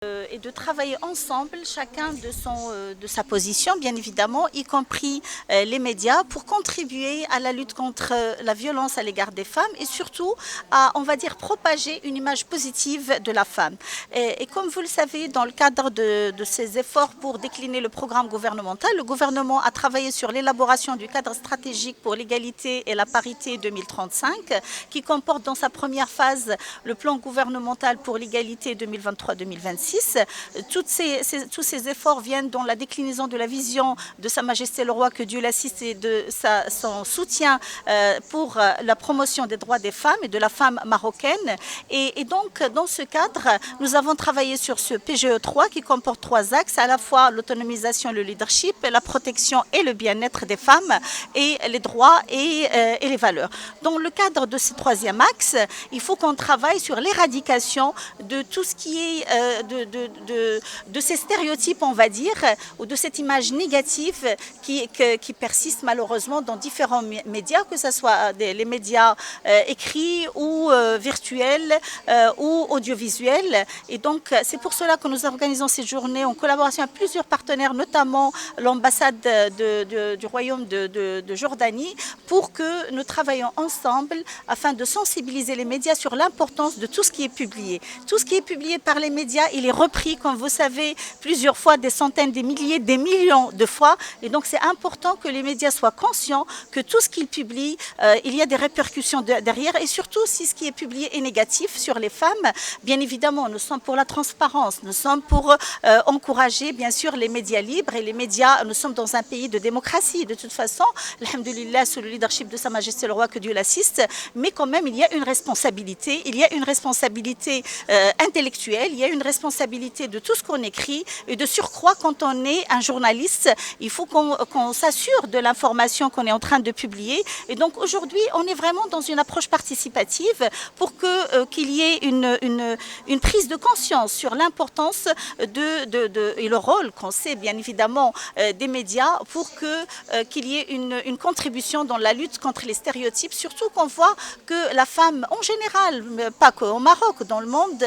Et de travailler ensemble, chacun de sa position, bien évidemment, y compris les médias, pour contribuer à la lutte contre la violence à l'égard des femmes et surtout à, on va dire, propager une image positive de la femme. Et comme vous le savez, dans le cadre de ces efforts pour décliner le programme gouvernemental, le gouvernement a travaillé sur l'élaboration du cadre stratégique pour l'égalité et la parité 2035, qui comporte dans sa première phase le plan gouvernemental pour l'égalité 2023-2026. Tous ces efforts viennent dans la déclinaison de la vision de Sa Majesté le Roi, que Dieu l'assiste, et de son soutien pour la promotion des droits des femmes et de la femme marocaine. Et donc, dans ce cadre, nous avons travaillé sur ce PGE3 qui comporte 3 axes, à la fois l'autonomisation, le leadership, la protection et le bien-être des femmes, et les droits et les valeurs. Dans le cadre de ce 3e axe, il faut qu'on travaille sur l'éradication de tout ce qui est de ces stéréotypes, on va dire, ou de cette image négative qui persiste malheureusement dans différents médias, que ce soit les médias écrits ou virtuels ou audiovisuels. Et donc, c'est pour cela que nous organisons ces journées en collaboration avec plusieurs partenaires, notamment l'ambassade du Royaume de Jordanie, pour que nous travaillions ensemble afin de sensibiliser les médias sur l'importance de tout ce qui est publié. Tout ce qui est publié par les médias, il est repris, comme vous savez, plusieurs fois, des centaines, des milliers, des millions de fois. Et donc, c'est important que les médias soient conscients que tout ce qu'ils publient, il y a des répercussions derrière. Et surtout, si ce qui est publié est négatif sur les femmes, bien évidemment, nous sommes pour la transparence. Nous sommes pour encourager, bien sûr, les médias libres. Et les médias, nous sommes dans un pays de démocratie. De toute façon, alhamdoulilah, sous le leadership de Sa Majesté le Roi, que Dieu l'assiste. Mais quand même, il y a une responsabilité. Il y a une responsabilité intellectuelle. Il y a une responsabilité de tout ce qu'on écrit, et de surcroît, quand on est un journaliste, il faut qu'on s'assure de l'information qu'on est en train de publier. Et donc aujourd'hui, on est vraiment dans une approche participative pour qu'il y ait une prise de conscience sur l'importance et le rôle qu'on sait bien évidemment des médias pour qu'il y ait une contribution dans la lutte contre les stéréotypes, surtout qu'on voit que la femme en général, pas qu'au Maroc, dans le monde,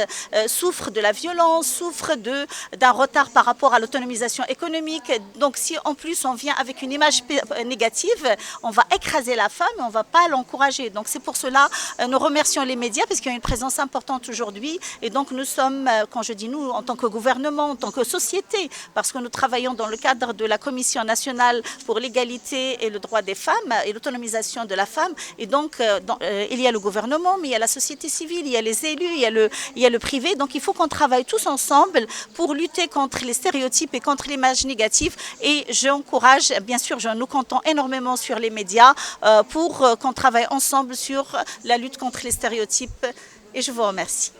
souffre de la violence, souffre d'un retard par rapport à l'autonomisation économique. Donc si en plus on vient avec une image négative, on va écraser la femme et on ne va pas l'encourager. Donc c'est pour cela nous remercions les médias parce qu'il y a une présence importante aujourd'hui. Et donc nous sommes, quand je dis nous, en tant que gouvernement, en tant que société, parce que nous travaillons dans le cadre de la Commission nationale pour l'égalité et le droit des femmes et l'autonomisation de la femme. Et donc il y a le gouvernement, mais il y a la société civile, il y a les élus, il y a le privé. Donc il faut qu'on travaille tous ensemble pour lutter contre les stéréotypes et contre l'image négative. Et j'encourage, bien sûr, nous comptons énormément sur les médias pour qu'on travaille ensemble sur la lutte contre les stéréotypes. Et je vous remercie.